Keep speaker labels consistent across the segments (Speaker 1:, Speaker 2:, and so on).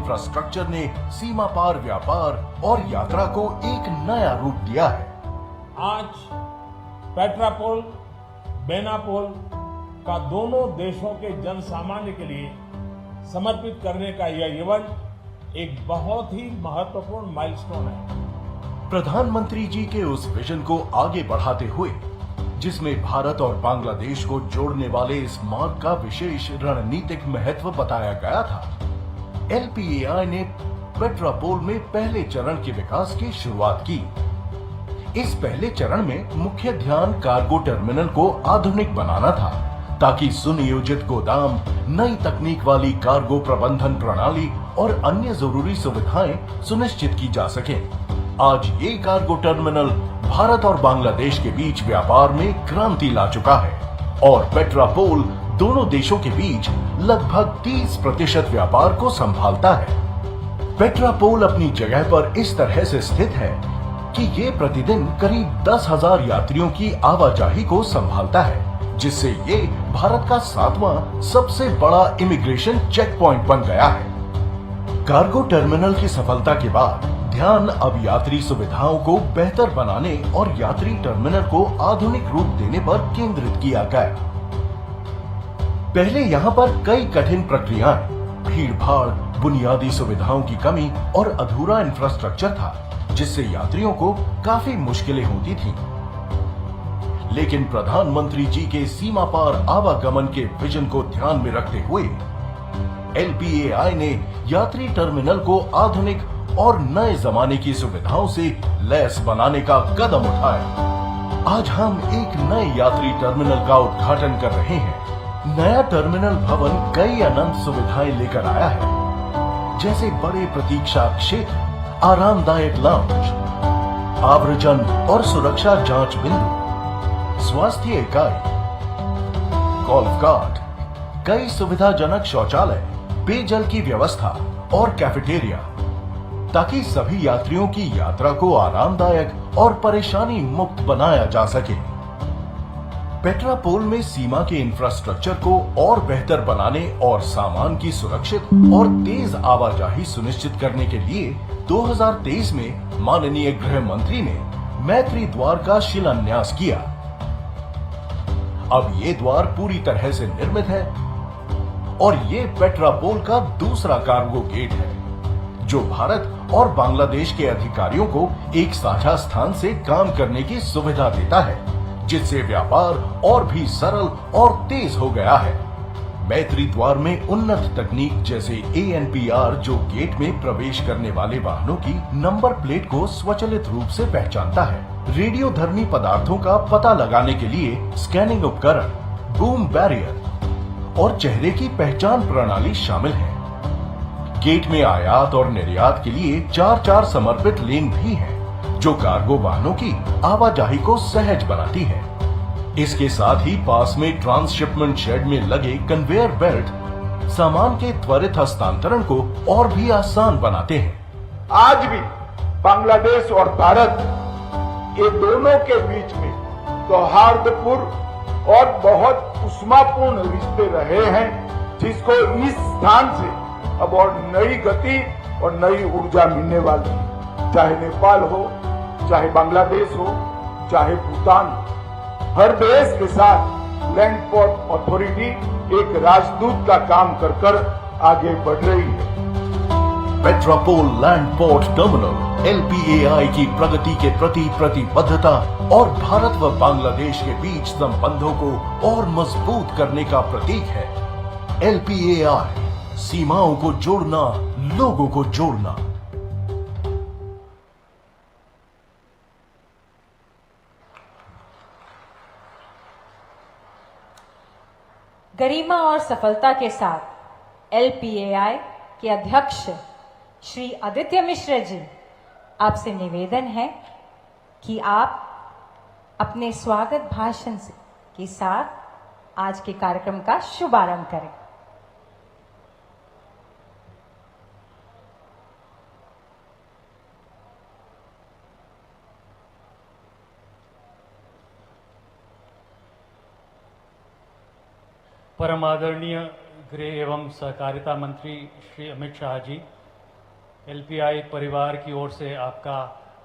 Speaker 1: Infrastructure ने सीमा पार व्यापार और यात्रा को एक नया रूप दिया है।
Speaker 2: आज पेट्रापोल बेनापोल का दोनों देशों के जन सामान्य के लिए समर्पित करने का यह इवेंट एक बहुत ही महत्वपूर्ण माइलस्टोन है।
Speaker 1: प्रधानमंत्री जी के उस विजन को आगे बढ़ाते हुए, जिसमें भारत और बांग्लादेश को जोड़ने वाले इस मार्ग का विशेष रणनीतिक महत्व बताया गया था, LPAI ने पेट्रापोल में पहले चरण के विकास की शुरुआत की। इस पहले चरण में मुख्य ध्यान कार्गो टर्मिनल को आधुनिक बनाना था, ताकि सुनियोजित गोदाम, नई तकनीक वाली कार्गो प्रबंधन प्रणाली और अन्य जरूरी सुविधाएं सुनिश्चित की जा सके। आज ये कार्गो टर्मिनल भारत और बांग्लादेश के बीच व्यापार में क्रांति ला चुका है और पेट्रापोल दोनों देशों के बीच लगभग 30% व्यापार को संभालता है। पेट्रापोल अपनी जगह पर इस तरह से स्थित है कि ये प्रतिदिन करीब 10,000 यात्रियों की आवाजाही को संभालता है, जिससे ये भारत का 7वां सबसे बड़ा इमिग्रेशन चेक पॉइंट बन गया है। कार्गो टर्मिनल की सफलता के बाद ध्यान अब यात्री सुविधाओं को बेहतर बनाने और यात्री टर्मिनल को आधुनिक रूप देने पर केंद्रित किया गया। पहले यहाँ पर कई कठिन प्रक्रियाएं, भीड़ भाड़, बुनियादी सुविधाओं की कमी और अधूरा इंफ्रास्ट्रक्चर था, जिससे यात्रियों को काफी मुश्किलें होती थीं। लेकिन प्रधानमंत्री जी के सीमा पार आवागमन के विजन को ध्यान में रखते हुए LPAI ने यात्री टर्मिनल को आधुनिक और नए जमाने की सुविधाओं से लैस बनाने का कदम उठाया। आज हम एक नए यात्री टर्मिनल का उद्घाटन कर रहे हैं। नया टर्मिनल भवन कई अनंत सुविधाएं लेकर आया है, जैसे बड़े प्रतीक्षा क्षेत्र, आरामदायक लाउंज, आव्रजन और सुरक्षा जांच बिंदु, स्वास्थ्य इकाई, गोल्फ कार्ट, कई सुविधाजनक शौचालय, पेयजल की व्यवस्था और कैफेटेरिया, ताकि सभी यात्रियों की यात्रा को आरामदायक और परेशानी मुक्त बनाया जा सके। पेट्रापोल में सीमा के इंफ्रास्ट्रक्चर को और बेहतर बनाने और सामान की सुरक्षित और तेज आवाजाही सुनिश्चित करने के लिए 2023 में माननीय गृह मंत्री ने मैत्री द्वार का शिलान्यास किया। अब ये द्वार पूरी तरह से निर्मित है और ये पेट्रापोल का दूसरा कार्गो गेट है, जो भारत और बांग्लादेश के अधिकारियों को एक साझा स्थान से काम करने की सुविधा देता है, जिससे व्यापार और भी सरल और तेज हो गया है। मैत्री द्वार में उन्नत तकनीक जैसे ANPR, जो गेट में प्रवेश करने वाले वाहनों की नंबर प्लेट को स्वचालित रूप से पहचानता है, रेडियोधर्मी पदार्थों का पता लगाने के लिए स्कैनिंग उपकरण, बूम बैरियर और चेहरे की पहचान प्रणाली शामिल है। गेट में आयात और निर्यात के लिए 4 समर्पित लेन भी हैं, जो कार्गो वाहनों की आवाजाही को सहज बनाती है। इसके साथ ही पास में ट्रांसशिपमेंट शेड में लगे कन्वेयर बेल्ट सामान के त्वरित हस्तांतरण को और भी आसान बनाते हैं।
Speaker 3: आज भी बांग्लादेश और भारत, ये दोनों के बीच में सौहार्दपूर्ण और बहुत उष्मापूर्ण रिश्ते रहे हैं, जिसको इस स्थान से अब और नई गति और नई ऊर्जा मिलने वाली है। चाहे नेपाल हो, चाहे बांग्लादेश हो, चाहे भूटान, हर देश के साथ लैंड पोर्ट अथॉरिटी एक राजदूत का काम कर आगे बढ़ रही है।
Speaker 1: Petrapole land port terminal LPAI की प्रगति के प्रति प्रतिबद्धता और भारत व बांग्लादेश के बीच संबंधों को और मजबूत करने का प्रतीक है। LPAI, सीमाओं को जोड़ना, लोगों को जोड़ना।
Speaker 4: गरिमा और सफलता के साथ LPAI के अध्यक्ष श्री आदित्य मिश्र जी, आपसे निवेदन है कि आप अपने स्वागत भाषण के साथ आज के कार्यक्रम का शुभारंभ करें।
Speaker 5: परम आदरणीय गृह एवं सहकारिता मंत्री श्री अमित शाह जी, एलपीआई परिवार की ओर से आपका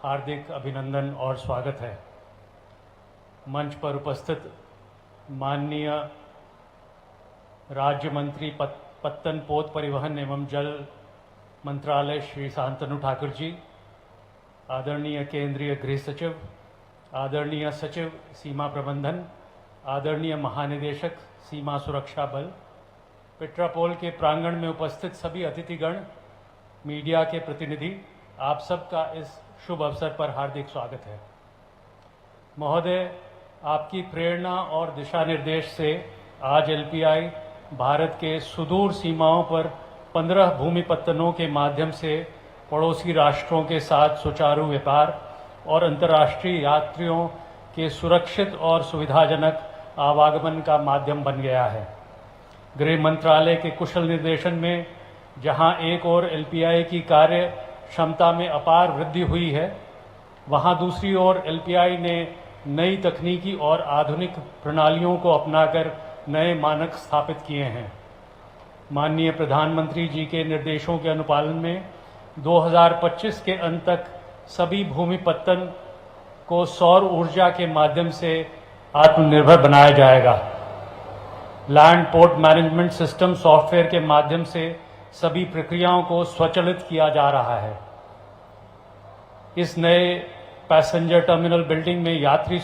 Speaker 5: हार्दिक अभिनंदन और स्वागत है। मंच पर उपस्थित माननीय राज्य मंत्री पत्तन पोत परिवहन एवं जल मंत्रालय श्री शांतनु ठाकुर जी, आदरणीय केंद्रीय गृह सचिव, आदरणीय सचिव सीमा प्रबंधन, आदरणीय महानिदेशक सीमा सुरक्षा बल, पेट्रापोल के प्रांगण में उपस्थित सभी अतिथिगण, मीडिया के प्रतिनिधि, आप सबका इस शुभ अवसर पर हार्दिक स्वागत है। महोदय, आपकी प्रेरणा और दिशा निर्देश से आज एलपीआई भारत के सुदूर सीमाओं पर 15 भूमि पत्तनों के माध्यम से पड़ोसी राष्ट्रों के साथ सुचारू व्यापार और अंतर्राष्ट्रीय यात्रियों के सुरक्षित और सुविधाजनक आवागमन का माध्यम बन गया है। गृह मंत्रालय के कुशल निर्देशन में जहां एक ओर एलपीआई की कार्य क्षमता में अपार वृद्धि हुई है, वहां दूसरी ओर एलपीआई ने नई तकनीकी और आधुनिक प्रणालियों को अपनाकर नए मानक स्थापित किए हैं। माननीय प्रधानमंत्री जी के निर्देशों के अनुपालन में 2025 के अंत तक सभी भूमि पत्तन को सौर ऊर्जा के माध्यम से आत्मनिर्भर बनाया जाएगा। Land port management system software के माध्यम से सभी प्रक्रियाओं को स्वचालित किया जा रहा है। इस नए पैसेंजर टर्मिनल बिल्डिंग में यात्री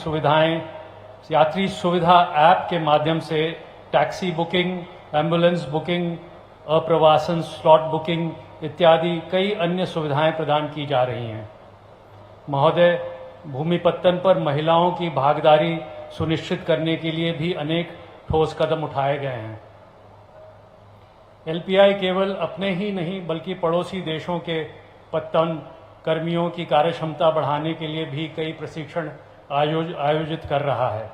Speaker 5: सुविधा ऐप के माध्यम से टैक्सी बुकिंग, एम्बुलेंस बुकिंग, अप्रवासन स्लॉट बुकिंग इत्यादि कई अन्य सुविधाएं प्रदान की जा रही हैं। महोदय, भूमि पत्तन पर महिलाओं की भागीदारी सुनिश्चित करने के लिए भी अनेक ठोस कदम उठाए गए हैं। एलपीआई केवल अपने ही नहीं बल्कि पड़ोसी देशों के पत्तन कर्मियों की कार्यक्षमता बढ़ाने के लिए भी कई प्रशिक्षण आयोजित कर रहा है।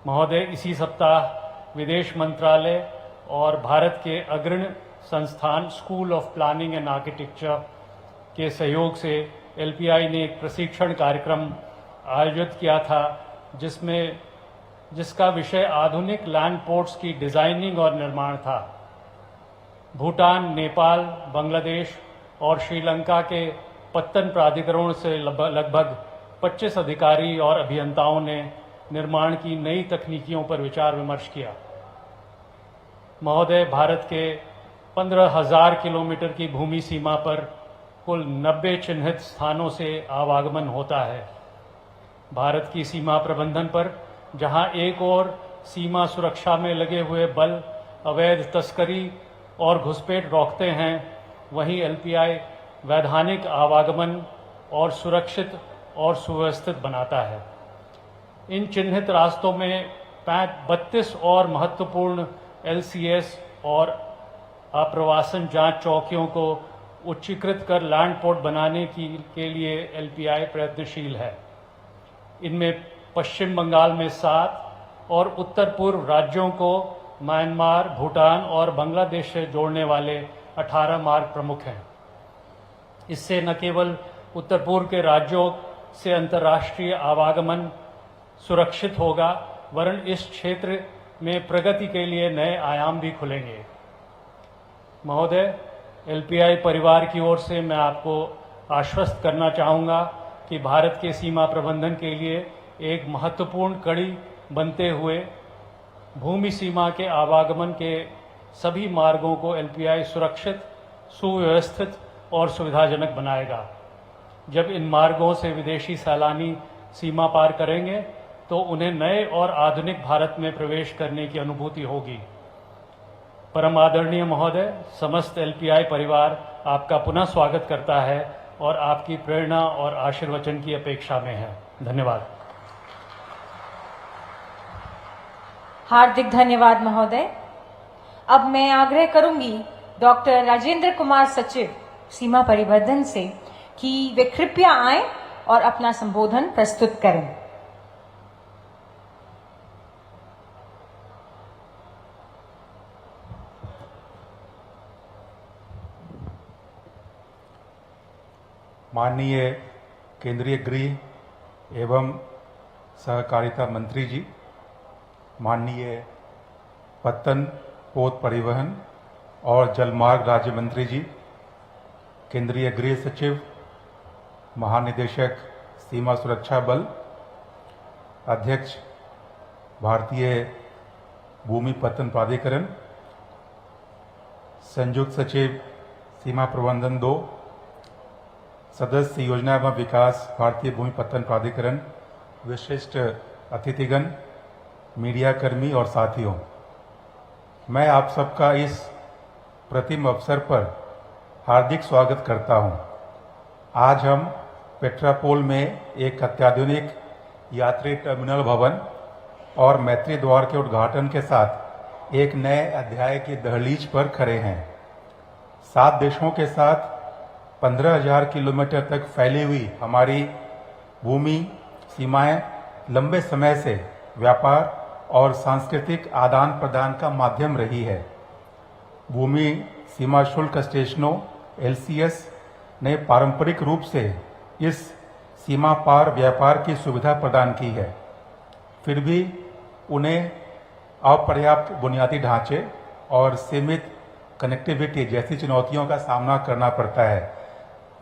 Speaker 5: महोदय, इसी सप्ताह विदेश मंत्रालय और भारत के अग्रणी संस्थान school of planning and architecture के सहयोग से एलपीआई ने एक प्रशिक्षण कार्यक्रम आयोजित किया था, जिसका विषय आधुनिक लैंड पोर्ट्स की डिजाइनिंग और निर्माण था। भूटान, नेपाल, बांग्लादेश और श्रीलंका के पत्तन प्राधिकरणों से लगभग 25 अधिकारी और अभियंताओं ने निर्माण की नई तकनीकियों पर विचार विमर्श किया। महोदय, भारत के 15,000 किलोमीटर की भूमि सीमा पर कुल 90 चिन्हित स्थानों से आवागमन होता है। भारत की सीमा प्रबंधन पर जहां एक ओर सीमा सुरक्षा में लगे हुए बल अवैध तस्करी और घुसपैठ रोकते हैं, वहीं एलपीआई वैधानिक आवागमन और सुरक्षित और सुव्यवस्थित बनाता है। इन चिन्हित रास्तों में 32 और महत्वपूर्ण एलसीएस और आप्रवासन जांच चौकियों को उच्चीकृत कर लैंड पोर्ट बनाने के लिए एलपीआई प्रयत्नशील है। इनमें पश्चिम बंगाल में 7 और उत्तर पूर्व राज्यों को म्यांमार, भूटान और बांग्लादेश से जोड़ने वाले 18 मार्ग प्रमुख हैं। इससे न केवल उत्तर पूर्व के राज्यों से अंतर्राष्ट्रीय आवागमन सुरक्षित होगा, वरन इस क्षेत्र में प्रगति के लिए नए आयाम भी खुलेंगे। महोदय, एलपीआई परिवार की ओर से मैं आपको आश्वस्त करना चाहूँगा कि भारत के सीमा प्रबंधन के लिए एक महत्वपूर्ण कड़ी बनते हुए भूमि सीमा के आवागमन के सभी मार्गों को एलपीआई सुरक्षित, सुव्यवस्थित और सुविधाजनक बनाएगा। जब इन मार्गों से विदेशी सैलानी सीमा पार करेंगे तो उन्हें नए और आधुनिक भारत में प्रवेश करने की अनुभूति होगी। परम आदरणीय महोदय, समस्त एलपीआई परिवार आपका पुनः स्वागत करता है और आपकी प्रेरणा और आशीर्वचन की अपेक्षा में है। धन्यवाद।
Speaker 4: हार्दिक धन्यवाद महोदय। अब मैं आग्रह करूंगी डॉक्टर राजेंद्र कुमार सचिव सीमा परिवर्धन से कि वे कृपया आएं और अपना संबोधन प्रस्तुत करें।
Speaker 6: माननीय केंद्रीय गृह एवं सहकारिता मंत्री जी, माननीय पत्तन पोत परिवहन और जलमार्ग राज्य मंत्री जी, केंद्रीय गृह सचिव, महानिदेशक सीमा सुरक्षा बल, अध्यक्ष भारतीय भूमि पत्तन प्राधिकरण, संयुक्त सचिव सीमा प्रबंधन 2, सदस्य योजना एवं विकास भारतीय भूमि पत्तन प्राधिकरण, विशिष्ट अतिथिगण, मीडिया कर्मी और साथियों, मैं आप सबका इस प्रतिम अवसर पर हार्दिक स्वागत करता हूं। आज हम पेट्रापोल में एक अत्याधुनिक यात्री टर्मिनल भवन और मैत्री द्वार के उद्घाटन के साथ एक नए अध्याय की दहलीज पर खड़े हैं। 7 देशों के साथ 15,000 किलोमीटर तक फैली हुई हमारी भूमि सीमाएं लंबे समय से व्यापार और सांस्कृतिक आदान प्रदान का माध्यम रही है। भूमि सीमा शुल्क स्टेशनों LCS ने पारंपरिक रूप से इस सीमा पार व्यापार की सुविधा प्रदान की है। फिर भी उन्हें अपर्याप्त बुनियादी ढांचे और सीमित कनेक्टिविटी जैसी चुनौतियों का सामना करना पड़ता है,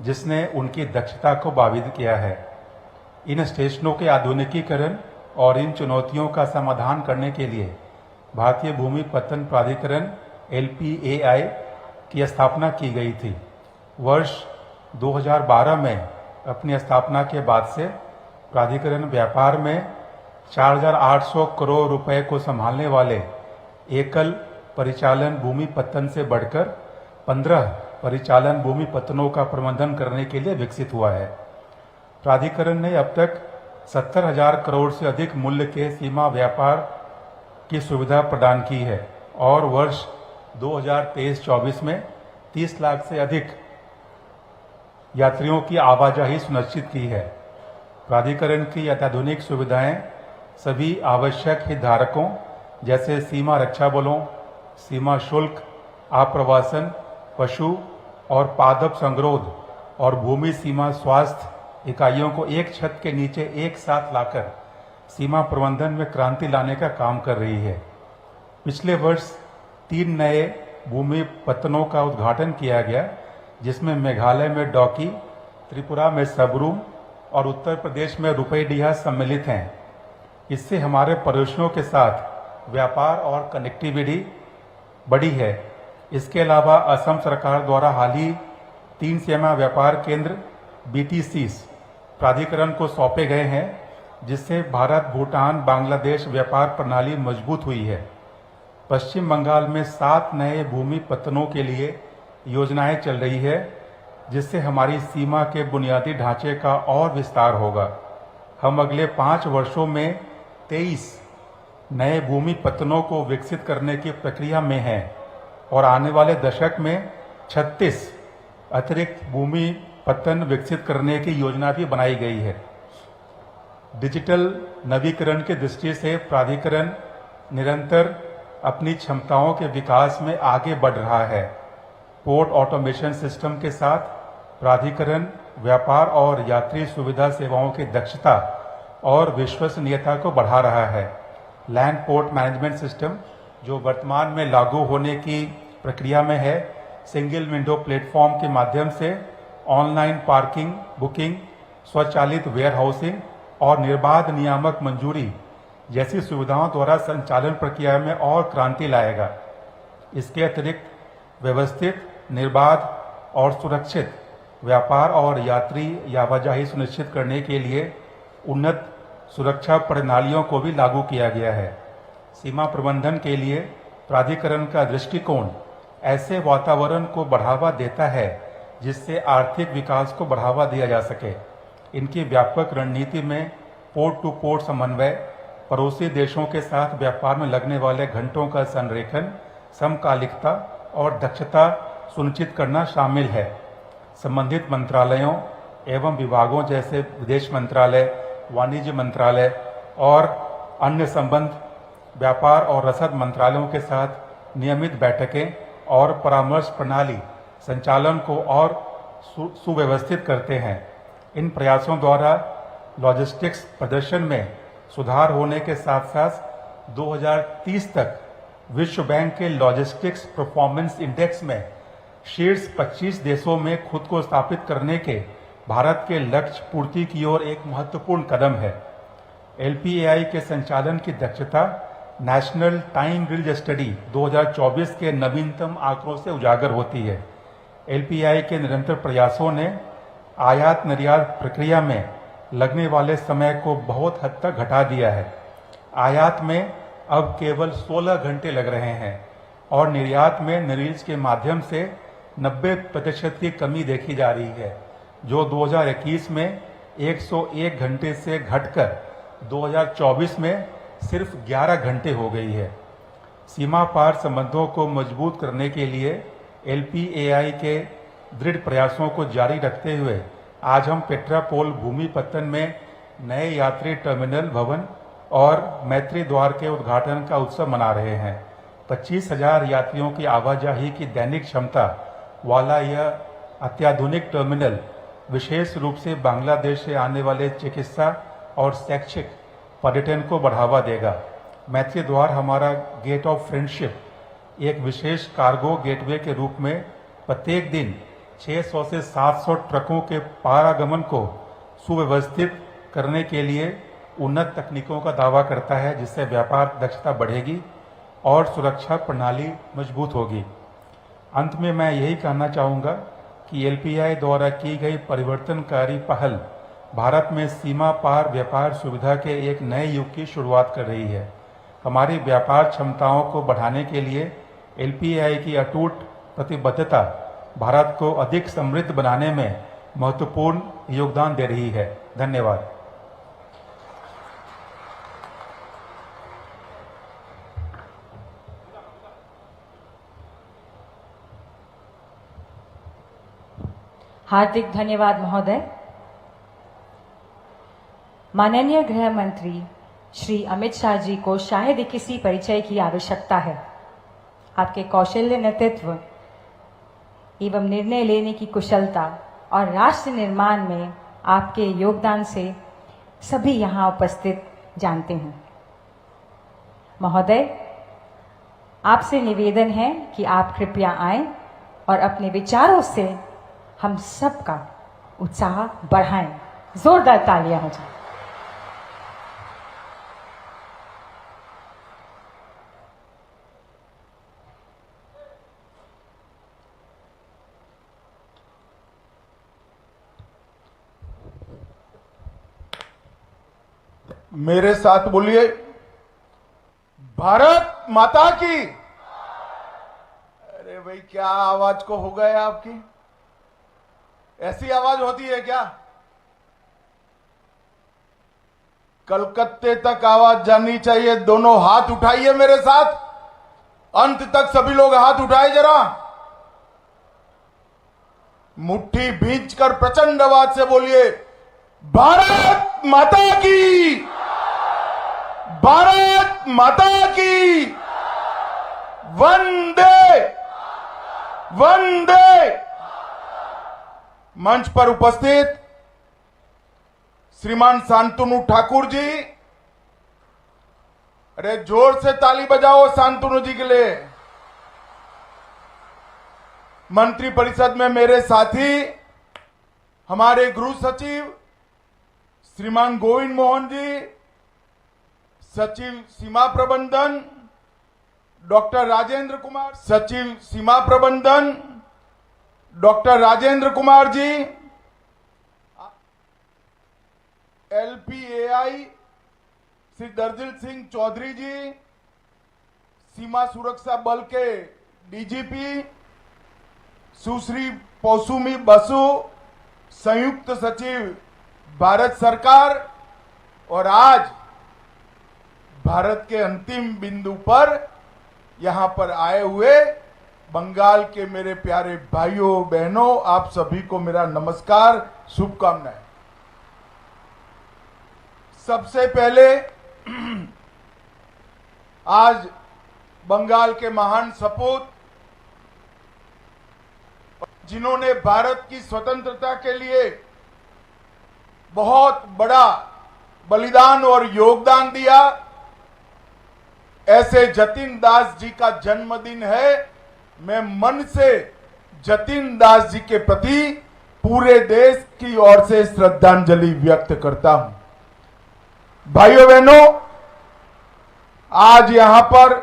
Speaker 6: जिसने उनकी दक्षता को बाधित किया है। इन स्टेशनों के आधुनिकीकरण और इन चुनौतियों का समाधान करने के लिए भारतीय भूमि पत्तन प्राधिकरण LPAI की स्थापना की गई थी। वर्ष 2012 में अपनी स्थापना के बाद से प्राधिकरण व्यापार में 4,800 करोड़ रुपए को संभालने वाले एकल परिचालन भूमि पत्तन से बढ़कर 15 परिचालन भूमि पत्तनों का प्रबंधन करने के लिए विकसित हुआ है। प्राधिकरण ने अब तक 70,000 करोड़ से अधिक मूल्य के सीमा व्यापार की सुविधा प्रदान की है और वर्ष 2023-24 में 30 लाख से अधिक यात्रियों की आवाजाही सुनिश्चित की है। प्राधिकरण की अत्याधुनिक सुविधाएं सभी आवश्यक हितधारकों जैसे सीमा रक्षा बलों, सीमा शुल्क, आप्रवासन, पशु और पादप संगरोध और भूमि सीमा स्वास्थ्य इकाइयों को एक छत के नीचे एक साथ लाकर सीमा प्रबंधन में क्रांति लाने का काम कर रही है। पिछले वर्ष 3 नए भूमि पत्तनों का उद्घाटन किया गया, जिसमें मेघालय में डौकी, त्रिपुरा में सबरूम और उत्तर प्रदेश में रुपईडीहा सम्मिलित हैं। इससे हमारे पड़ोसियों के साथ व्यापार और कनेक्टिविटी बढ़ी है। इसके अलावा असम सरकार द्वारा हाल ही 3 सीमा व्यापार केंद्र BTCs प्राधिकरण को सौंपे गए हैं, जिससे भारत भूटान बांग्लादेश व्यापार प्रणाली मजबूत हुई है। पश्चिम बंगाल में 7 नए भूमि पत्तनों के लिए योजनाएं चल रही है, जिससे हमारी सीमा के बुनियादी ढांचे का और विस्तार होगा। हम अगले 5 वर्षों में 23 नए भूमि पत्तनों को विकसित करने की प्रक्रिया में हैं और आने वाले दशक में 36 अतिरिक्त भूमि पत्तन विकसित करने की योजना भी बनाई गई है। डिजिटल नवीकरण की दृष्टि से प्राधिकरण निरंतर अपनी क्षमताओं के विकास में आगे बढ़ रहा है। पोर्ट ऑटोमेशन सिस्टम के साथ प्राधिकरण व्यापार और यात्री सुविधा सेवाओं की दक्षता और विश्वसनीयता को बढ़ा रहा है। लैंड पोर्ट मैनेजमेंट सिस्टम, जो वर्तमान में लागू होने की प्रक्रिया में है, सिंगल विंडो प्लेटफॉर्म के माध्यम से ऑनलाइन पार्किंग बुकिंग, स्वचालित वेयर हाउसिंग और निर्बाध नियामक मंजूरी जैसी सुविधाओं द्वारा संचालन प्रक्रिया में और क्रांति लाएगा। इसके अतिरिक्त व्यवस्थित, निर्बाध और सुरक्षित व्यापार और यात्री आवाजाही सुनिश्चित करने के लिए उन्नत सुरक्षा प्रणालियों को भी लागू किया गया है। सीमा प्रबंधन के लिए प्राधिकरण का दृष्टिकोण ऐसे वातावरण को बढ़ावा देता है जिससे आर्थिक विकास को बढ़ावा दिया जा सके। इनकी व्यापक रणनीति में पोर्ट टू पोर्ट समन्वय, पड़ोसी देशों के साथ व्यापार में लगने वाले घंटों का संरेखन, समकालिकता और दक्षता सुनिश्चित करना शामिल है। संबंधित मंत्रालयों एवं विभागों जैसे विदेश मंत्रालय, वाणिज्य मंत्रालय और अन्य संबंध व्यापार और रसद मंत्रालयों के साथ नियमित बैठकें और परामर्श प्रणाली संचालन को और सुव्यवस्थित करते हैं। इन प्रयासों द्वारा लॉजिस्टिक्स प्रदर्शन में सुधार होने के साथ साथ 2030 तक विश्व बैंक के लॉजिस्टिक्स परफॉर्मेंस इंडेक्स में शीर्ष 25 देशों में खुद को स्थापित करने के भारत के लक्ष्य पूर्ति की ओर एक महत्वपूर्ण कदम है। LPAI के संचालन की दक्षता नेशनल टाइम रिलीज स्टडी 2024 के नवीनतम आंकड़ों से उजागर होती है। LPAI के निरंतर प्रयासों ने आयात निर्यात प्रक्रिया में लगने वाले समय को बहुत हद तक घटा दिया है। आयात में अब केवल 16 घंटे लग रहे हैं और निर्यात में नरीज के माध्यम से 90% की कमी देखी जा रही है, जो 2021 में 101 घंटे से घटकर 2024 में सिर्फ 11 घंटे हो गई है। सीमा पार संबंधों को मजबूत करने के लिए LPAI के दृढ़ प्रयासों को जारी रखते हुए आज हम पेट्रापोल भूमि पत्तन में नए यात्री टर्मिनल भवन और मैत्री द्वार के उद्घाटन का उत्सव मना रहे हैं। 25,000 यात्रियों की आवाजाही की दैनिक क्षमता वाला यह अत्याधुनिक टर्मिनल विशेष रूप से बांग्लादेश से आने वाले चिकित्सा और शैक्षिक पर्यटन को बढ़ावा देगा। मैत्री द्वार हमारा गेट ऑफ फ्रेंडशिप एक विशेष कार्गो गेटवे के रूप में प्रत्येक दिन 600 से 700 ट्रकों के पारागमन को सुव्यवस्थित करने के लिए उन्नत तकनीकों का दावा करता है, जिससे व्यापार दक्षता बढ़ेगी और सुरक्षा प्रणाली मजबूत होगी। अंत में मैं यही कहना चाहूँगा कि LPAI द्वारा की गई परिवर्तनकारी पहल भारत में सीमा पार व्यापार सुविधा के एक नए युग की शुरुआत कर रही है। हमारी व्यापार क्षमताओं को बढ़ाने के लिए LPAI की अटूट प्रतिबद्धता भारत को अधिक समृद्ध बनाने में महत्वपूर्ण योगदान दे रही है। धन्यवाद।
Speaker 4: हार्दिक धन्यवाद महोदय। माननीय गृह मंत्री श्री अमित शाह जी को शायद किसी परिचय की आवश्यकता है। आपके कौशल्य, नेतृत्व एवं निर्णय लेने की कुशलता और राष्ट्र निर्माण में आपके योगदान से सभी यहाँ उपस्थित जानते हैं। महोदय, आपसे निवेदन है कि आप कृपया आएं और अपने विचारों से हम सबका उत्साह बढ़ाएं। जोरदार तालियां हो जाए।
Speaker 3: मेरे साथ बोलिए, भारत माता की। अरे भाई, क्या आवाज को हो गए आपकी? ऐसी आवाज होती है क्या? कलकत्ते तक आवाज जानी चाहिए। दोनों हाथ उठाइए मेरे साथ, अंत तक सभी लोग हाथ उठाए जरा। मुट्ठी भींचकर प्रचंड आवाज से बोलिए, भारत माता की, भारत माता की, वंदे वंदे। मंच पर उपस्थित श्रीमान शांतनु ठाकुर जी, अरे जोर से ताली बजाओ शांतनु जी के लिए। मंत्री परिषद में मेरे साथी हमारे गृह सचिव श्रीमान गोविंद मोहन जी, सचिव सीमा प्रबंधन डॉक्टर राजेंद्र कुमार, सचिव सीमा प्रबंधन डॉक्टर राजेंद्र कुमार जी, LPAI श्री दर्जिल सिंह चौधरी जी, सीमा सुरक्षा बल के DGP सुश्री पौसुमी बसु, संयुक्त सचिव भारत सरकार, और आज भारत के अंतिम बिंदु पर यहां पर आए हुए बंगाल के मेरे प्यारे भाइयों बहनों, आप सभी को मेरा नमस्कार, शुभकामनाएं। सबसे पहले आज बंगाल के महान सपूत, जिन्होंने भारत की स्वतंत्रता के लिए बहुत बड़ा बलिदान और योगदान दिया, ऐसे जतिन दास जी का जन्मदिन है। मैं मन से जतिन दास जी के प्रति पूरे देश की ओर से श्रद्धांजलि व्यक्त करता हूं। भाइयों बहनों, आज यहां पर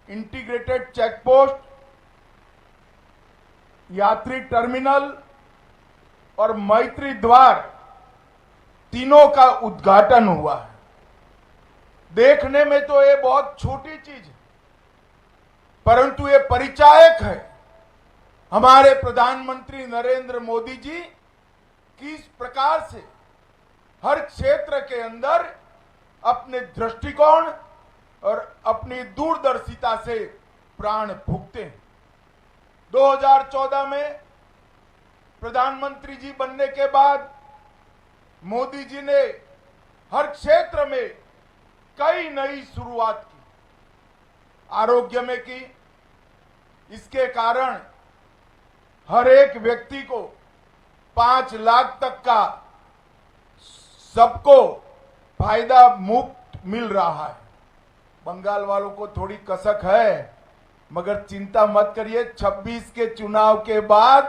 Speaker 3: इंटीग्रेटेड चेकपोस्ट, यात्री टर्मिनल और मैत्री द्वार तीनों का उद्घाटन हुआ है। देखने में तो ये बहुत छोटी चीज है, परंतु ये परिचायक है हमारे प्रधानमंत्री नरेंद्र मोदी जी किस प्रकार से हर क्षेत्र के अंदर अपने दृष्टिकोण और अपनी दूरदर्शिता से प्राण फूंकते हैं। 2014 में प्रधानमंत्री जी बनने के बाद मोदी जी ने हर क्षेत्र में कई नई शुरुआत की, आरोग्य में की। इसके कारण हर एक व्यक्ति को 5 लाख तक का सबको फायदा मुफ्त मिल रहा है। बंगाल वालों को थोड़ी कसक है, मगर चिंता मत करिए, 26 के चुनाव के बाद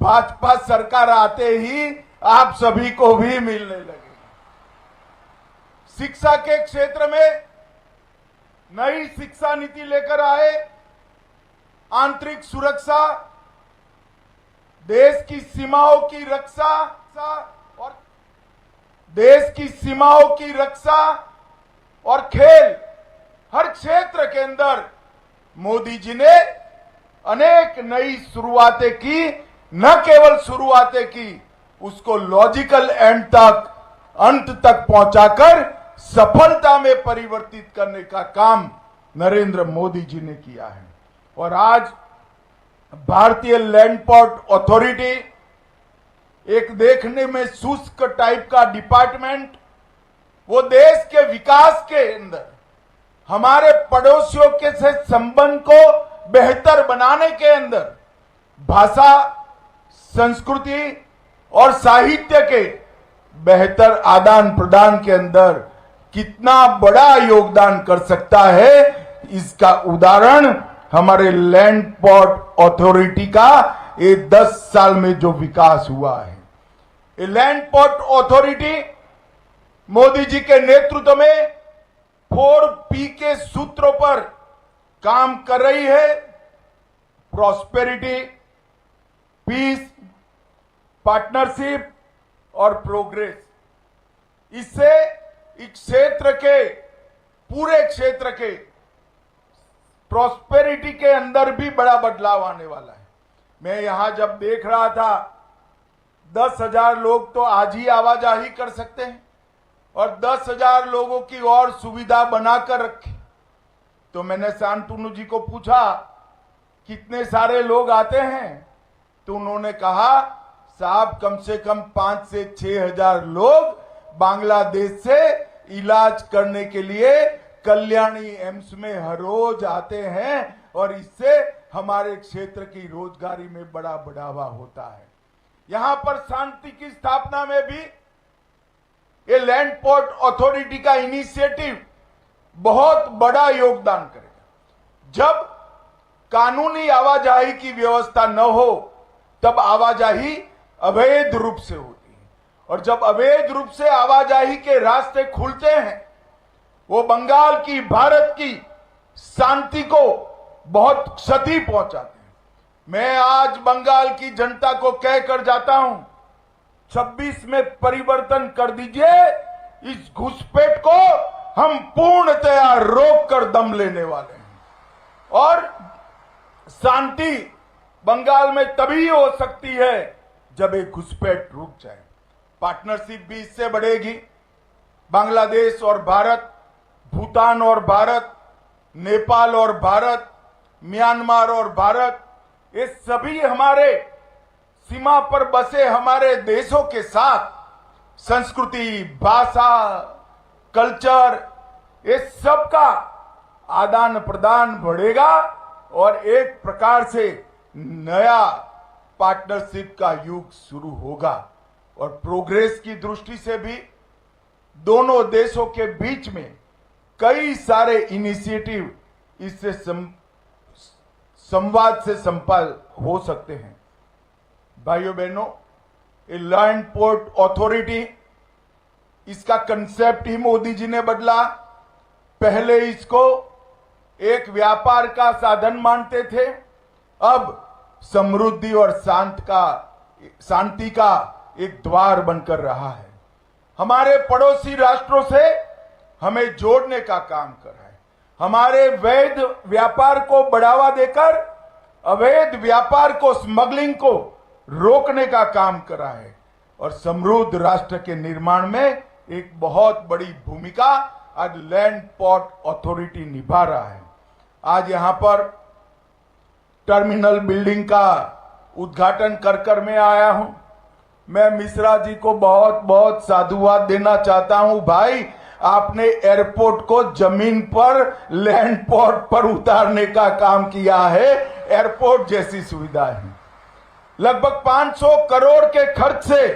Speaker 3: भाजपा सरकार आते ही आप सभी को भी मिलने लगेगी। शिक्षा के क्षेत्र में नई शिक्षा नीति लेकर आए। आंतरिक सुरक्षा, देश की सीमाओं की रक्षा और देश की सीमाओं की रक्षा और खेल, हर क्षेत्र के अंदर मोदी जी ने अनेक नई शुरुआतें की। न केवल शुरुआतें की, उसको लॉजिकल एंड तक, अंत तक पहुंचाकर सफलता में परिवर्तित करने का काम नरेंद्र मोदी जी ने किया है। और आज भारतीय लैंड पोर्ट अथॉरिटी, एक देखने में शुष्क टाइप का डिपार्टमेंट, वो देश के विकास के अंदर हमारे पड़ोसियों के से संबंध को बेहतर बनाने के अंदर भाषा, संस्कृति और साहित्य के बेहतर आदान प्रदान के अंदर कितना बड़ा योगदान कर सकता है, इसका उदाहरण हमारे लैंड पोर्ट अथॉरिटी का ये 10 साल में जो विकास हुआ है। ये land port authority Modi ji के नेतृत्व में 4P के सूत्रों पर काम कर रही है। प्रॉस्पेरिटी, पीस, पार्टनरशिप और प्रोग्रेस। इससे इस क्षेत्र के, पूरे क्षेत्र के प्रॉस्पेरिटी के अंदर भी बड़ा बदलाव आने वाला है। मैं यहां जब देख रहा था, 10,000 लोग तो आज ही आवाजाही कर सकते हैं और 10,000 लोगों की और सुविधा बनाकर रखी। तो मैंने शांतनु जी को पूछा कितने सारे लोग आते हैं, तो उन्होंने कहा साहब कम से कम 5 से 6,000 लोग बांग्लादेश से इलाज करने के लिए कल्याणी एम्स में हर रोज आते हैं और इससे हमारे क्षेत्र की रोजगारी में बड़ा बढ़ावा होता है। यहां पर शांति की स्थापना में भी ये लैंड पोर्ट अथॉरिटी का इनिशिएटिव बहुत बड़ा योगदान करेगा। जब कानूनी आवाजाही की व्यवस्था न हो, तब आवाजाही अवैध रूप से होती है, और जब अवैध रूप से आवाजाही के रास्ते खुलते हैं, वो बंगाल की, भारत की शांति को बहुत क्षति पहुंचाते हैं। मैं आज बंगाल की जनता को कहकर जाता हूं, 26 में परिवर्तन कर दीजिए, इस घुसपैठ को हम पूर्णतया रोक कर दम लेने वाले हैं। और शांति बंगाल में तभी हो सकती है जब एक घुसपैठ रुक जाए। पार्टनरशिप भी इससे बढ़ेगी। बांग्लादेश और भारत, भूटान और भारत, नेपाल और भारत, म्यांमार और भारत, ये सभी हमारे सीमा पर बसे हमारे देशों के साथ संस्कृति, भाषा, कल्चर, ये सब का आदान प्रदान बढ़ेगा और एक प्रकार से नया पार्टनरशिप का युग शुरू होगा। और प्रोग्रेस की दृष्टि से भी दोनों देशों के बीच में कई सारे इनिशिएटिव इससे संवाद से संपन्न हो सकते हैं। भाइयों बहनों, ये लैंड पोर्ट अथॉरिटी, इसका कंसेप्ट ही मोदी जी ने बदला। पहले इसको एक व्यापार का साधन मानते थे, अब समृद्धि और शांति का एक द्वार बनकर रहा है। हमारे पड़ोसी राष्ट्रों से हमें जोड़ने का काम कर रहा है। हमारे वैध व्यापार को बढ़ावा देकर अवैध व्यापार को, स्मगलिंग को रोकने का काम कर रहा है और समृद्ध राष्ट्र के निर्माण में एक बहुत बड़ी भूमिका आज लैंड पोर्ट अथॉरिटी निभा रहा है। आज यहां पर टर्मिनल बिल्डिंग का उद्घाटन कर मैं आया हूं। मैं मिश्रा जी को बहुत बहुत साधुवाद देना चाहता हूं। भाई, आपने एयरपोर्ट को जमीन पर लैंड पोर्ट पर उतारने का काम किया है। एयरपोर्ट जैसी सुविधा है। लगभग 500 करोड़ के खर्च से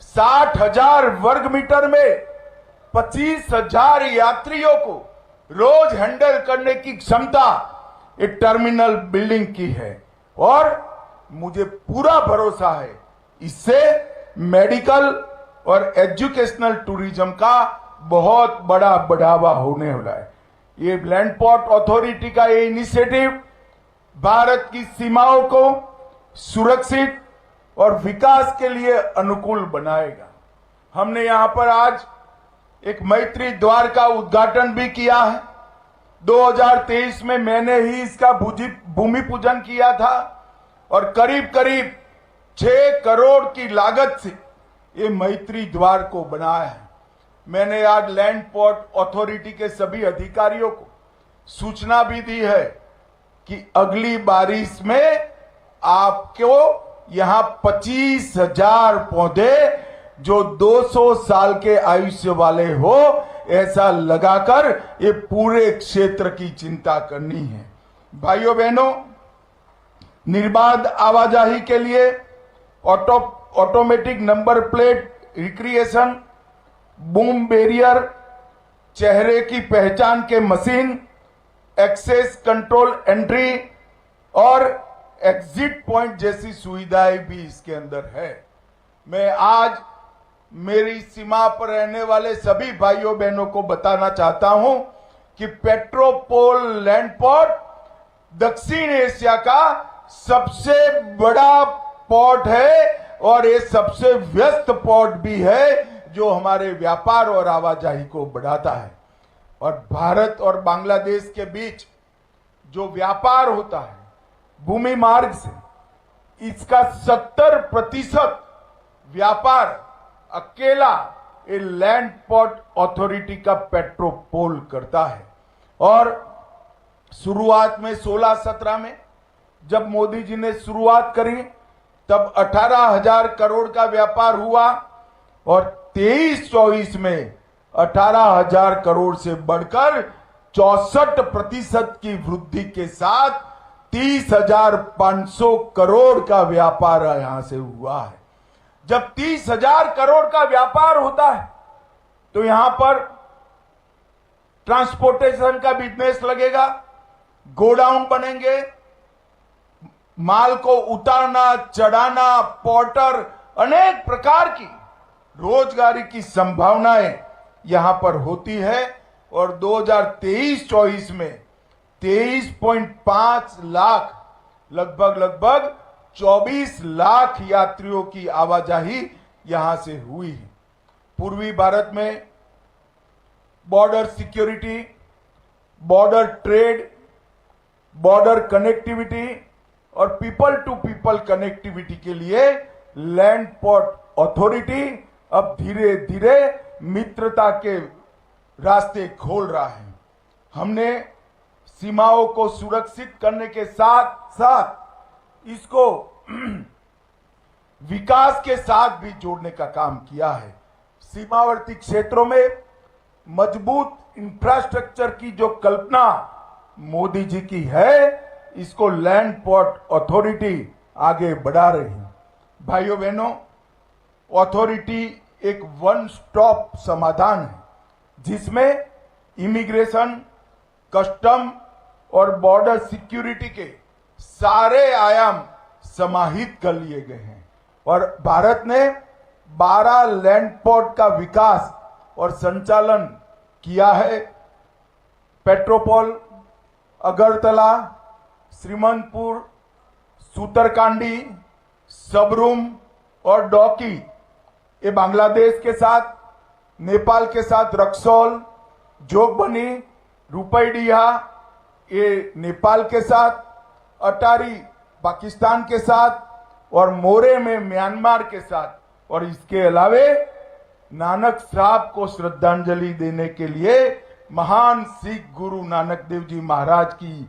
Speaker 3: 60,000 वर्ग मीटर में 25,000 यात्रियों को रोज हैंडल करने की क्षमता एक टर्मिनल बिल्डिंग की है और मुझे पूरा भरोसा है इससे मेडिकल और एजुकेशनल टूरिज्म का बहुत बड़ा बढ़ावा होने वाला है। ये लैंड पोर्ट अथॉरिटी का ये इनिशिएटिव भारत की सीमाओं को सुरक्षित और विकास के लिए अनुकूल बनाएगा। हमने यहां पर आज एक मैत्री द्वार का उद्घाटन भी किया है। 2023 में मैंने ही इसका भूमि पूजन किया था और करीब करीब 6 करोड़ की लागत से ये मैत्री द्वार को बनाया है। मैंने आज लैंड पोर्ट अथॉरिटी के सभी अधिकारियों को सूचना भी दी है कि अगली बारिश में आपको यहां 25,000 पौधे जो 200 साल के आयुष्य वाले हो ऐसा लगाकर ये पूरे क्षेत्र की चिंता करनी है। भाइयों बहनों, निर्बाध आवाजाही के लिए automatic number plate recreation, boom barrier, चेहरे की पहचान के मशीन, एक्सेस कंट्रोल एंट्री और एग्जिट पॉइंट जैसी सुविधाएं भी इसके अंदर है। मैं आज मेरी सीमा पर रहने वाले सभी भाइयों बहनों को बताना चाहता हूं कि पेट्रोपोल लैंड पोर्ट दक्षिण एशिया का सबसे बड़ा पोर्ट है और ये सबसे व्यस्त पोर्ट भी है जो हमारे व्यापार और आवाजाही को बढ़ाता है। और भारत और बांग्लादेश के बीच जो व्यापार होता है भूमि मार्ग से, इसका 70% व्यापार अकेला ये लैंड पोर्ट अथॉरिटी का पेट्रोपोल करता है। और शुरुआत में 16-17 में जब मोदी जी ने शुरुआत करी तब 18,000 करोड़ का व्यापार हुआ और 23-24 में 18,000 करोड़ से बढ़कर 64% की वृद्धि के साथ 30,500 करोड़ का व्यापार यहां से हुआ है। जब 30,000 करोड़ का व्यापार होता है तो यहां पर ट्रांसपोर्टेशन का बिजनेस लगेगा, गोडाउन बनेंगे, माल को उतारना, चढ़ाना, पोर्टर, अनेक प्रकार की रोजगारी की संभावनाएं यहां पर होती है। और 2023-24 में 23.5 लाख, लगभग 24 लाख यात्रियों की आवाजाही यहां से हुई है। पूर्वी भारत में border security, border trade, border connectivity और पीपल टू पीपल कनेक्टिविटी के लिए लैंड पोर्ट अथॉरिटी अब धीरे धीरे मित्रता के रास्ते खोल रहा है। हमने सीमाओं को सुरक्षित करने के साथ साथ इसको विकास के साथ भी जोड़ने का काम किया है। सीमावर्ती क्षेत्रों में मजबूत इंफ्रास्ट्रक्चर की जो कल्पना मोदी जी की है, इसको लैंड पोर्ट अथॉरिटी आगे बढ़ा रही है। भाइयों बहनों, अथॉरिटी एक वन स्टॉप समाधान है जिसमें इमिग्रेशन, कस्टम और बॉर्डर सिक्योरिटी के सारे आयाम समाहित कर लिए गए हैं और भारत ने 12 लैंड पोर्ट का विकास और संचालन किया है। पेट्रोपोल, अगरतला, श्रीमंतपुर, सूतरकांडी, सबरूम और डोकी, ये बांग्लादेश के साथ, नेपाल के साथ रक्सौल, जोगबनी, रुपईडीहा, ये नेपाल के साथ, अटारी पाकिस्तान के साथ और मोरे में म्यांमार के साथ। और इसके अलावे नानक साहब को श्रद्धांजलि देने के लिए महान सिख गुरु नानक देव जी महाराज की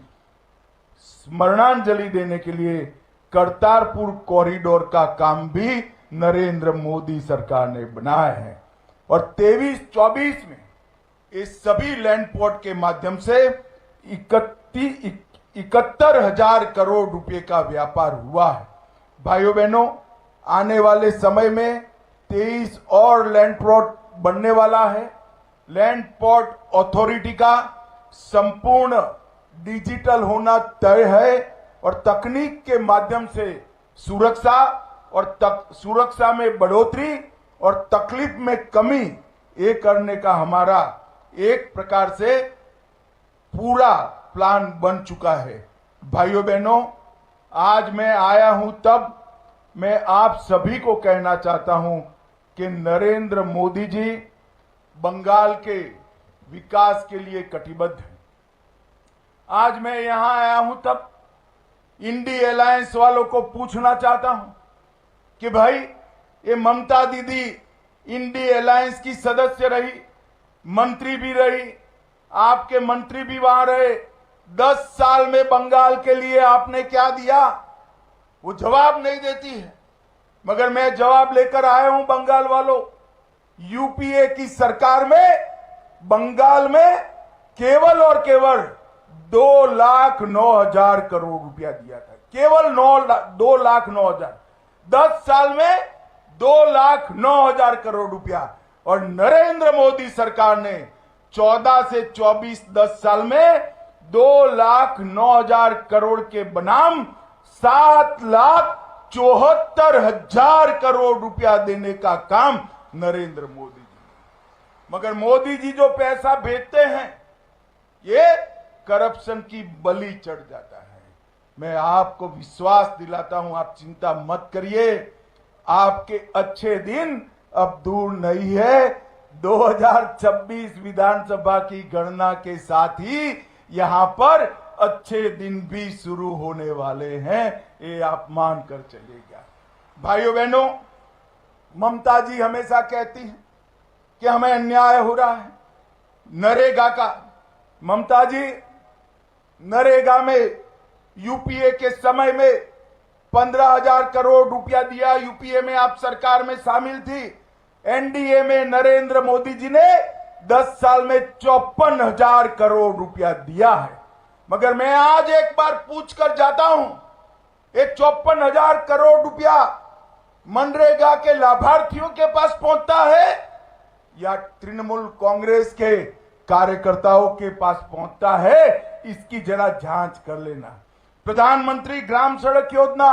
Speaker 3: स्मरणांजलि देने के लिए करतारपुर कॉरिडोर का काम भी नरेंद्र मोदी सरकार ने बनाया है। और 23-24 में इस सभी लैंड पोर्ट के माध्यम से 71,000 करोड़ रुपए का व्यापार हुआ है। भाइयों बहनों, आने वाले समय में 23 और लैंड पोर्ट बनने वाला है। लैंड पोर्ट अथॉरिटी का संपूर्ण डिजिटल होना तय है और तकनीक के माध्यम से सुरक्षा सुरक्षा में बढ़ोतरी और तकलीफ में कमी ये करने का हमारा एक प्रकार से पूरा प्लान बन चुका है। भाइयों बहनों, आज मैं आया हूं तब मैं आप सभी को कहना चाहता हूं कि नरेंद्र मोदी जी बंगाल के विकास के लिए कटिबद्ध हैं। आज मैं यहां आया हूं तब इंडी अलायंस वालों को पूछना चाहता हूं कि भाई, ये ममता दीदी इंडी अलायंस की सदस्य रही, मंत्री भी रही, आपके मंत्री भी वहां रहे, 10 साल में बंगाल के लिए आपने क्या दिया? वो जवाब नहीं देती है। मगर मैं जवाब लेकर आया हूं बंगाल वालों। यूपीए की सरकार में बंगाल में केवल और केवल 2,09,000 करोड़ रुपया दिया था। केवल 2,09,000। 10 साल में 2,09,000 करोड़ रुपया। और नरेंद्र मोदी सरकार ने 14 से 24 10 साल में 2,09,000 करोड़ के बनाम 7,74,000 करोड़ रुपया देने का काम नरेंद्र मोदी जी। मगर मोदी जी जो पैसा भेजते हैं ये करप्शन की बलि चढ़ जाता है। मैं आपको विश्वास दिलाता हूं, आप चिंता मत करिए, आपके अच्छे दिन अब दूर नहीं है। 2026 विधानसभा की गणना के साथ ही यहां पर अच्छे दिन भी शुरू होने वाले हैं, ये आप मान कर चलिएगा। भाइयों बहनों, ममता जी हमेशा कहती हैं कि हमें अन्याय हो रहा है। नरेगा का, ममता जी नरेगा में यूपीए के समय में 15,000 करोड़ रुपया दिया। यूपीए में आप सरकार में शामिल थी। एनडीए में नरेंद्र मोदी जी ने 10 साल में 54,000 करोड़ रुपया दिया है। मगर मैं आज एक बार पूछ कर जाता हूं, ये 54,000 करोड़ रुपया मनरेगा के लाभार्थियों के पास पहुंचता है या तृणमूल कांग्रेस के कार्यकर्ताओं के पास पहुंचता है? इसकी जरा जांच कर लेना। प्रधानमंत्री ग्राम सड़क योजना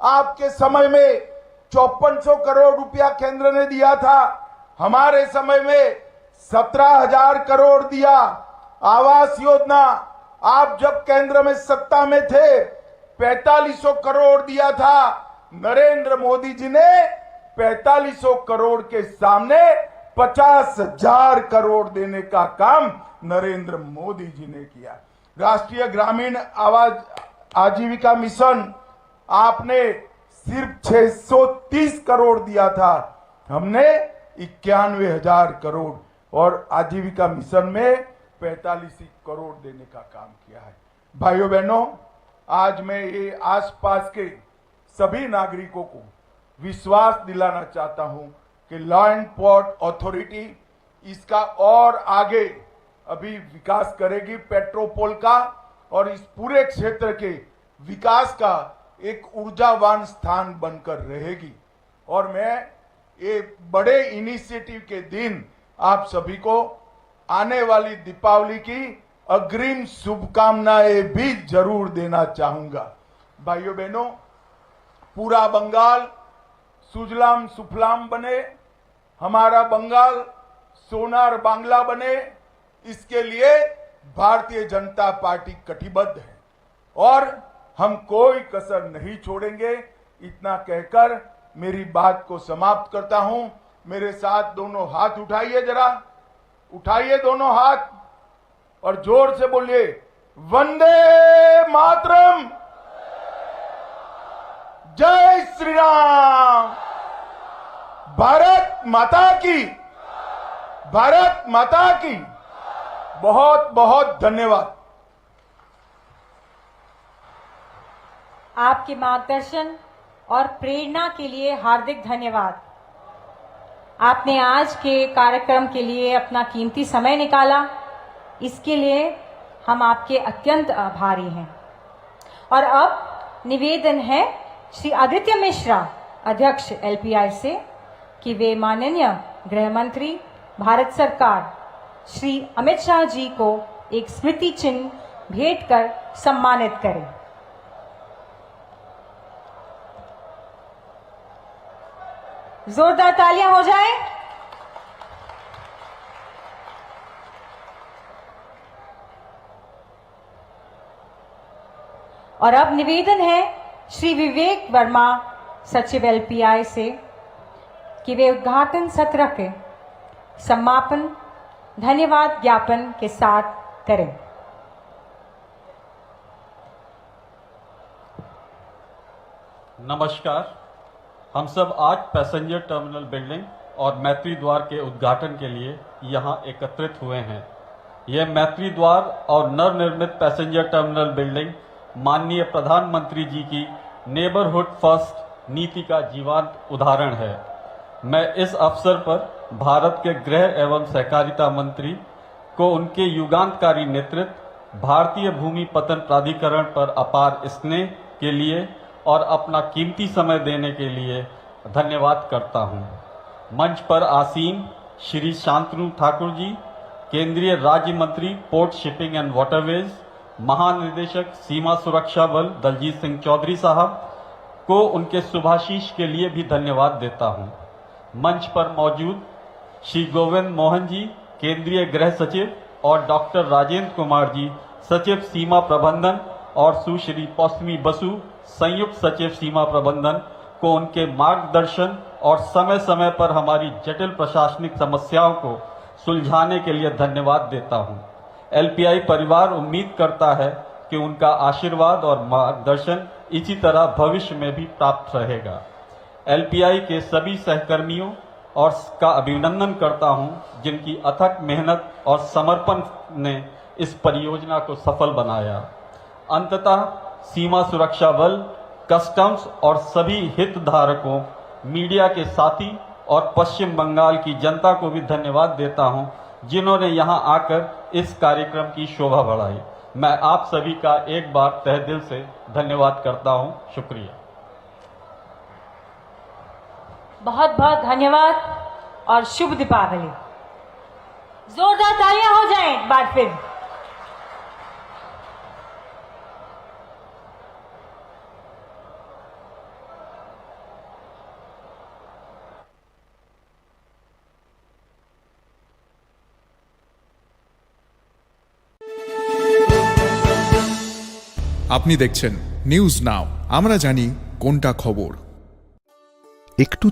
Speaker 3: आपके समय में 5400 करोड़ रुपया केंद्र ने दिया था। हमारे समय में 17,000 करोड़ दिया। आवास योजना आप जब केंद्र में सत्ता में थे 4500 करोड़ दिया था। नरेंद्र मोदी जी ने 4500 करोड़ के सामने 50,000 करोड़ देने का काम नरेंद्र मोदी जी ने किया। राष्ट्रीय ग्रामीण आजीविका मिशन आपने सिर्फ 630 करोड़ दिया था, हमने 91,000 करोड़ और आजीविका मिशन में 45 करोड़ देने का काम किया है। भाइयों बहनों, आज मैं ये आसपास के सभी नागरिकों को विश्वास दिलाना चाहता हूं कि लैंड पोर्ट अथॉरिटी इसका और आगे अभी विकास करेगी, पेट्रोपोल का और इस पूरे क्षेत्र के विकास का एक ऊर्जावान स्थान बनकर रहेगी। और मैं ये बड़े इनिशिएटिव के दिन आप सभी को आने वाली दीपावली की अग्रिम शुभकामनाएं भी जरूर देना चाहूंगा। भाइयों बहनों, पूरा बंगाल सुजलाम सुफलाम बने, हमारा बंगाल सोनार बांग्ला बने, इसके लिए भारतीय जनता पार्टी कटिबद्ध है और हम कोई कसर नहीं छोड़ेंगे। इतना कहकर मेरी बात को समाप्त करता हूं। मेरे साथ दोनों हाथ उठाइए, जरा उठाइए दोनों हाथ और जोर से बोलिए, वंदे मातरम, जय श्री राम, भारत माता की, भारत माता की। बहुत बहुत धन्यवाद।
Speaker 4: आपके मार्गदर्शन और प्रेरणा के लिए हार्दिक धन्यवाद। आपने आज के कार्यक्रम के लिए अपना कीमती समय निकाला, इसके लिए हम आपके अत्यंत आभारी हैं। और अब निवेदन है श्री आदित्य मिश्रा, अध्यक्ष एलपीआई से, कि वे माननीय गृह मंत्री भारत सरकार श्री अमित शाह जी को एक स्मृति चिन्ह भेंट कर सम्मानित करें। जोरदार तालियां हो जाएं। और अब निवेदन है श्री विवेक वर्मा, सचिव एलपीआई से, कि वे उद्घाटन सत्र के समापन धन्यवाद ज्ञापन के साथ करें।
Speaker 7: नमस्कार। हम सब आज पैसेंजर टर्मिनल बिल्डिंग और मैत्री द्वार के उद्घाटन के लिए यहाँ एकत्रित हुए हैं। यह मैत्री द्वार और नवनिर्मित पैसेंजर टर्मिनल बिल्डिंग माननीय प्रधानमंत्री जी की नेबरहुड फर्स्ट नीति का जीवंत उदाहरण है। मैं इस अवसर पर भारत के गृह एवं सहकारिता मंत्री को उनके युगांतकारी नेतृत्व, भारतीय भूमि पत्तन प्राधिकरण पर अपार स्नेह के लिए और अपना कीमती समय देने के लिए धन्यवाद करता हूं। मंच पर आसीन श्री शांतनु ठाकुर जी, केंद्रीय राज्य मंत्री पोर्ट शिपिंग एंड वाटरवेज, महानिदेशक सीमा सुरक्षा बल दलजीत सिंह चौधरी साहब को उनके शुभाशीष के लिए भी धन्यवाद देता हूं। मंच पर मौजूद श्री गोविंद मोहन जी, केंद्रीय गृह सचिव, और डॉक्टर राजेंद्र कुमार जी, सचिव सीमा प्रबंधन, और सुश्री पौस्मी बसु, संयुक्त सचिव सीमा प्रबंधन, को उनके मार्गदर्शन और समय समय पर हमारी जटिल प्रशासनिक समस्याओं को सुलझाने के लिए धन्यवाद देता हूं। एलपीआई परिवार उम्मीद करता है कि उनका आशीर्वाद और मार्गदर्शन इसी तरह भविष्य में भी प्राप्त रहेगा। एलपीआई के सभी सहकर्मियों और का अभिनंदन करता हूं, जिनकी अथक मेहनत और समर्पण ने इस परियोजना को सफल बनाया। अंततः सीमा सुरक्षा बल, कस्टम्स और सभी हितधारकों, मीडिया के साथी और पश्चिम बंगाल की जनता को भी धन्यवाद देता हूं, जिन्होंने यहां आकर इस कार्यक्रम की शोभा बढ़ाई। मैं आप सभी का एक बार तहे दिल से धन्यवाद करता हूं। शुक्रिया।
Speaker 4: बहुत बहुत धन्यवाद और शुभ दीपावली। जोरदार तालियां हो जाएं एक बार फिर।
Speaker 8: আপনি দেখছেন নিউজ নাও, আমরা জানি কোনটা খবর।
Speaker 9: একটু